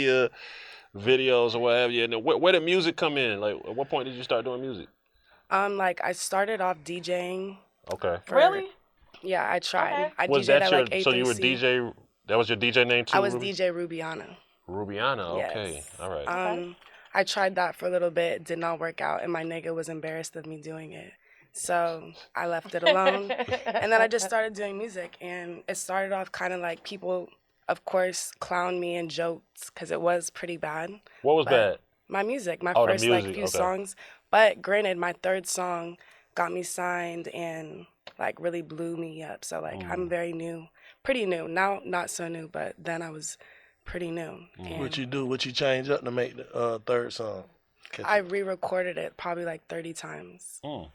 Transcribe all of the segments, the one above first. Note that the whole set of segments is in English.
media videos or whatever. And then where did music come in? Like, at what point did you start doing music? Like I started off DJing. Okay. Really? Yeah, I tried. Okay. I Was DJed that at your, like 8 so you were DJ, that was your DJ name too? I was Ruby? DJ Rubiana. Rubiana, okay. Yes. All right. I tried that for a little bit, did not work out, and my nigga was embarrassed of me doing it. So I left it alone. And then I just started doing music, and it started off kind of like people, of course, clowned me and joked because it was pretty bad. What was bad? My music, my Oh, the first music, like few okay. songs. But granted, my third song got me signed and like really blew me up. So like I'm very new, pretty new. Now not so new, but then I was pretty new. And What you do? What you change up to make the third song? I re-recorded it probably like 30 times. Mm.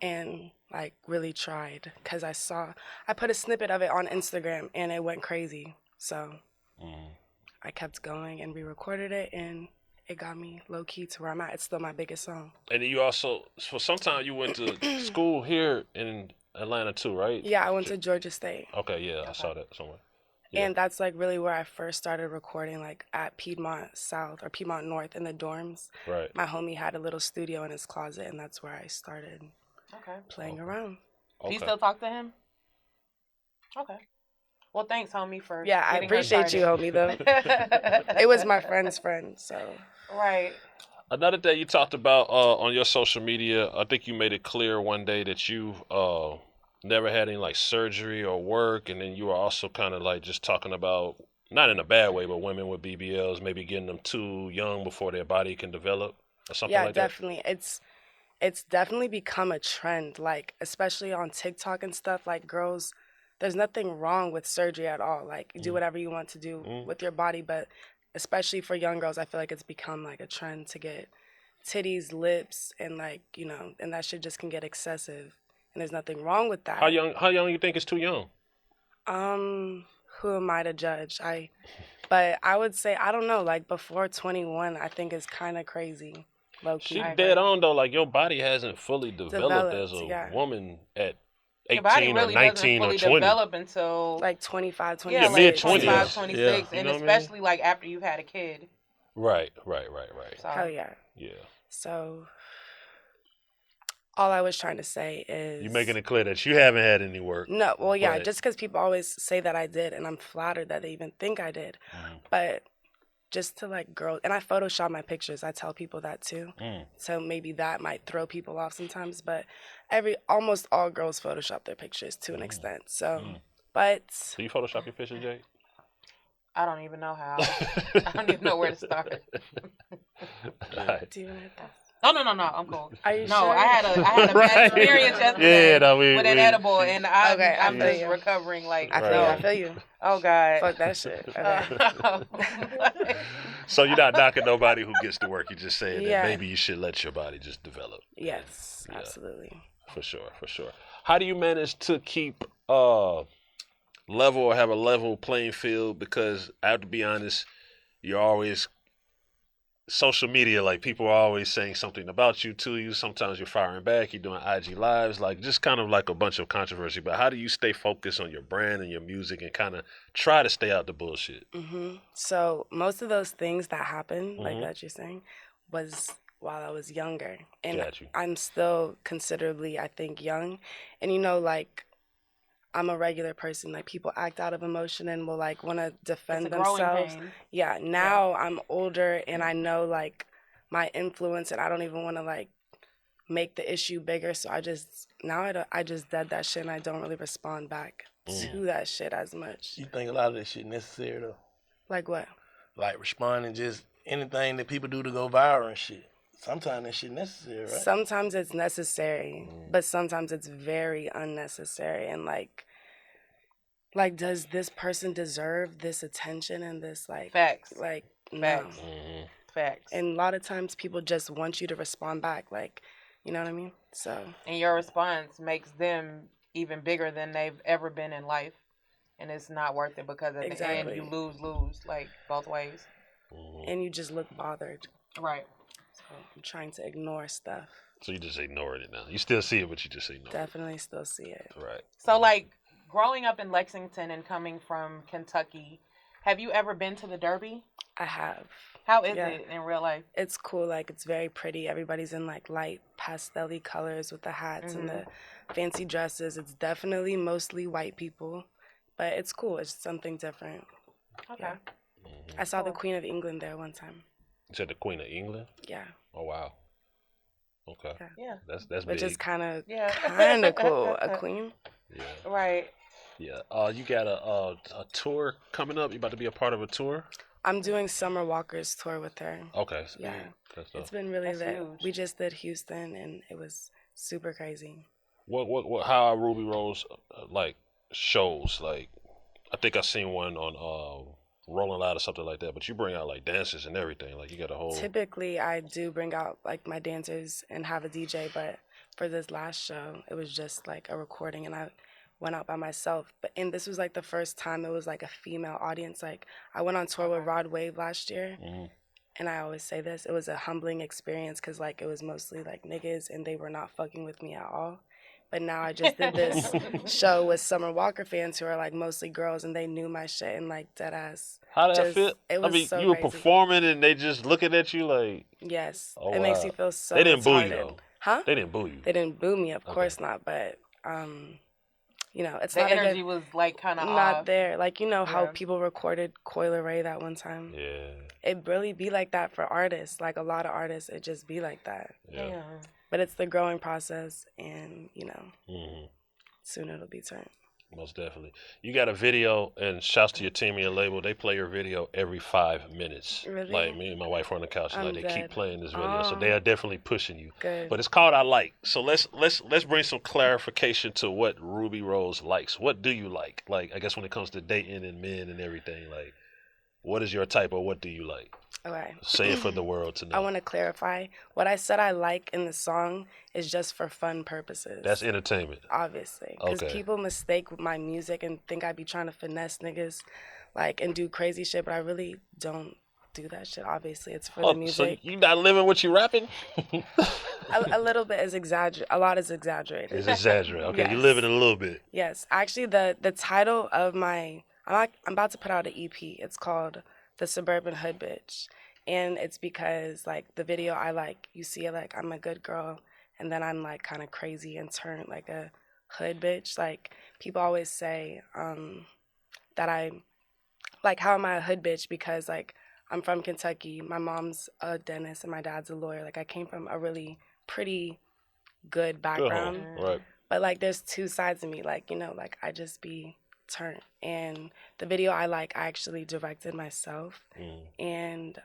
And like really tried because I put a snippet of it on Instagram and it went crazy. So I kept going and re-recorded it, and it got me low key to where I'm at. It's still my biggest song. And then you also, for some time you went to school here in Atlanta too, right? Yeah, I went to Georgia State. Okay, yeah, I saw that somewhere. Yeah. And that's like really where I first started recording, like at Piedmont South or Piedmont North in the dorms. Right. My homie had a little studio in his closet, and that's where I started playing around. Do you still talk to him? Okay. Well, thanks, homie, for Yeah, I getting her appreciate you, started. homie, though. It was my friend's friend, so. Right. Another day you talked about on your social media, I think you made it clear one day that you never had any like surgery or work, and then you were also kind of like just talking about, not in a bad way, but women with BBLs maybe getting them too young before their body can develop or something like that. Yeah, definitely. It's definitely become a trend, like especially on TikTok and stuff. Like girls, there's nothing wrong with surgery at all. Like do whatever you want to do with your body, but especially for young girls, I feel like it's become like a trend to get titties, lips, and like, you know, and that shit just can get excessive. And there's nothing wrong with that. How young you think is too young? Who am I to judge? But I would say, I don't know, like before 21, I think is kind of crazy. Low-key. She dead on though, like your body hasn't fully developed as a yeah. woman at 18 Your body really or 19 doesn't or fully 20. develop until like 25, 26. yeah, like mid-20s. 25, 26, Yeah. and You know what I especially like after you've had a kid. Right. So. Hell yeah. Yeah. So all I was trying to say is... You making it clear that you haven't had any work. No, well, yeah, but... just because people always say that I did, and I'm flattered that they even think I did. But just to like girls, and I Photoshop my pictures, I tell people that too. So maybe that might throw people off sometimes, but almost all girls Photoshop their pictures to an extent. So, but... Do you Photoshop your pictures, Jay? I don't even know how. I don't even know where to start. Right. Do you want to hit that? No, I'm cool. Are you no, sure? I had a bad experience yesterday with an edible, and I'm feel just you. recovering. Like I feel you. Oh God. Fuck that shit. Okay. So you're not knocking nobody who gets to work. You're just saying Yeah. that maybe you should let your body just develop. Yes, Yeah. absolutely. For sure. How do you manage to keep level or have a level playing field? Because I have to be honest, you're always social media, like people are always saying something about you to you. Sometimes you're firing back, you're doing IG lives, like just kind of like a bunch of controversy. But how do you stay focused on your brand and your music and kind of try to stay out the bullshit? So most of those things that happened, like that you're saying, was while I was younger. And Got you. I'm still considerably, I think, young. And you know, like, I'm a regular person. Like, people act out of emotion and will, like, want to defend It's a growing themselves. pain. Yeah, now I'm older and I know, like, my influence, and I don't even want to, like, make the issue bigger. So I just dead that shit, and I don't really respond back to that shit as much. You think a lot of that shit necessary though? Like what? Like responding just anything that people do to go viral and shit. Sometimes that shit necessary, right? Sometimes it's necessary, but sometimes it's very unnecessary. And like, does this person deserve this attention and this like Facts. Like, no. Facts. Facts. And a lot of times people just want you to respond back, like, you know what I mean? So. And your response makes them even bigger than they've ever been in life, and it's not worth it because at the end you lose like both ways. And you just look bothered. Right. So I'm trying to ignore stuff. So you just ignored it now. You still see it, but you just ignore Definitely still see it. it. Right. So like growing up in Lexington and coming from Kentucky, Have you ever been to the Derby? I have. How is it in real life? It's cool. Like, it's very pretty. Everybody's in, like, light pastel-y colors with the hats and the fancy dresses. It's definitely mostly white people, but it's cool. It's something different. Okay. Yeah. I saw the Queen of England there one time. You said the Queen of England? Yeah. Oh, wow. Okay. Yeah. That's big. Which is kind of cool. A queen. Yeah. Right. Yeah. You got a tour coming up? You about to be a part of a tour? I'm doing Summer Walker's tour with her. Okay. Yeah. It's been really lit. Huge. We just did Houston, and it was super crazy. How are Ruby Rose like shows? Like, I think I seen one on Rolling Loud or something like that. But you bring out like dancers and everything. Like, you got a whole. Typically, I do bring out like my dancers and have a DJ, but for this last show, it was just like a recording, and I went out by myself. And this was like the first time it was like a female audience. Like, I went on tour with Rod Wave last year, and I always say this, it was a humbling experience because like it was mostly like niggas and they were not fucking with me at all. But now I just did this show with Summer Walker fans who are like mostly girls, and they knew my shit and like dead ass. How did that feel? It was so you were crazy. performing and they just looking at you like. Yes. Oh, it makes you feel so They didn't boo you retarded. though. Huh? They didn't boo you. They didn't boo me, of course not, but you know, it's The not energy was like kind of not off. there. Like, you know how people recorded Coil Ray that one time? Yeah. It really be like that for artists. Like, a lot of artists, it just be like that. Yeah. But it's the growing process, and, you know, soon it'll be turned. Most definitely. You got a video, and shouts to your team and your label. They play your video every 5 minutes. Really? Like, me and my wife are on the couch, and like, they keep playing this video. So Oh. they are definitely pushing you. Good. But it's called I Like. So let's bring some clarification to what Ruby Rose likes. What do you like? Like, I guess when it comes to dating and men and everything, like, what is your type, or what do you like? Okay. Say it for the world to know. I want to clarify. What I said I like in the song is just for fun purposes. That's entertainment. Obviously. Because Okay. people mistake my music and think I be trying to finesse niggas, like, and do crazy shit, but I really don't do that shit. Obviously, it's for the music. So you not living what you rapping? A little bit is exaggerated. A lot is exaggerated. It's exaggerated. Okay, Yes. you live it a little bit. Yes. Actually, the title of my... I'm about to put out an EP. It's called The Suburban Hood Bitch. And it's because, like, the video I like, you see it, like, I'm a good girl, and then I'm, like, kind of crazy and turned, like, a hood bitch. Like, people always say that I'm, like, how am I a hood bitch? Because, like, I'm from Kentucky. My mom's a dentist and my dad's a lawyer. Like, I came from a really pretty good background. Right. But, like, there's two sides of me. Like, you know, like, I just be turned. And the video I like, I actually directed myself. And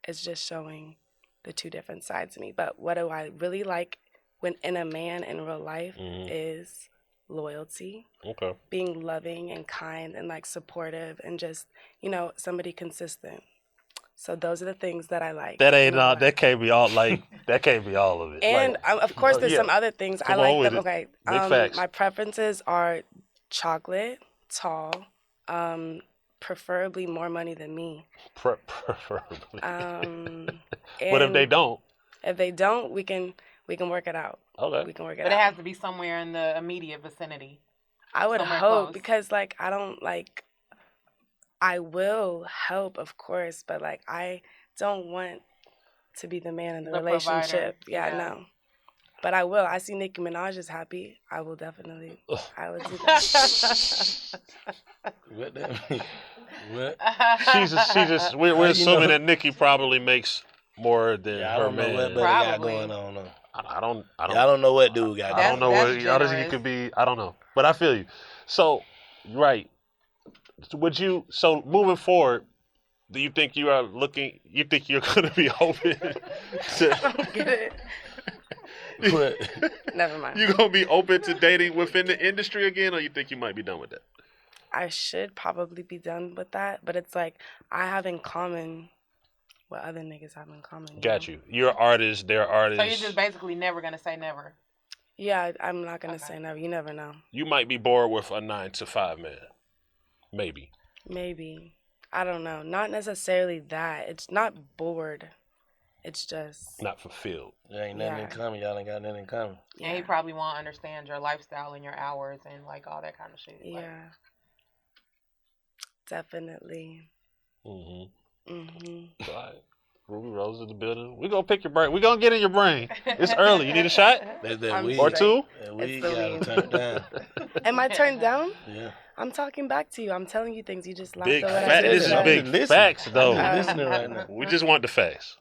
it's just showing the two different sides of me. But what do I really like when in a man in real life is loyalty. Okay. Being loving and kind and, like, supportive and just, you know, somebody consistent. So those are the things that I like. That ain't all. That can't be all. Like, that can't be all of it. And like, of course, there's some other things Come I on like with them. it. Okay. Big facts. My preferences are chocolate, tall, preferably more money than me. Preferably. What if they don't? If they don't, we can work it out. Okay. We can work it But out. it has to be somewhere in the immediate vicinity. I would somewhere hope close. because, like, I don't like. I will help, of course, but, like, I don't want to be the man in the relationship. Provider. Yeah, no. But I will. I see Nicki Minaj is happy. I will definitely. I would do that. What that mean? What? She's just. We're assuming that Nicki probably makes more than I her don't know man. what Budden got Probably. going on. Though. I don't. I don't know what dude got. I don't know That's what. Honestly, generous. it could be. I don't know. But I feel you. So, right. Would you? So moving forward, do you think you are looking? You think you're going to be open to? Get it? What? Never mind. You gonna be open to dating within the industry again, or you think you might be done with that? I should probably be done with that, but it's like I have in common what other niggas have in common. Got know? you. You're artists. They're artists. So you're just basically never gonna say never. Yeah, I'm not gonna say never. You never know. You might be bored with a 9 to 5 man. Maybe. Maybe. I don't know. Not necessarily that. It's not bored. It's just Not fulfilled. There ain't nothing in common. Y'all ain't got nothing in common. And he probably won't understand your lifestyle and your hours and like all that kind of shit. Yeah. Like, Definitely. Mm-hmm. Mm-hmm. All right. Ruby Rose in the building. We gonna pick your brain. We gonna get in your brain. It's early. You need a shot? That weed. Or two? That weed It's the gotta weed. turn down. Am I turned down? Yeah. I'm talking back to you. I'm telling you things. You just laughed Big at what I fact. said. This is Right? big Listen. facts, though. I'm listening right now. We just want the facts.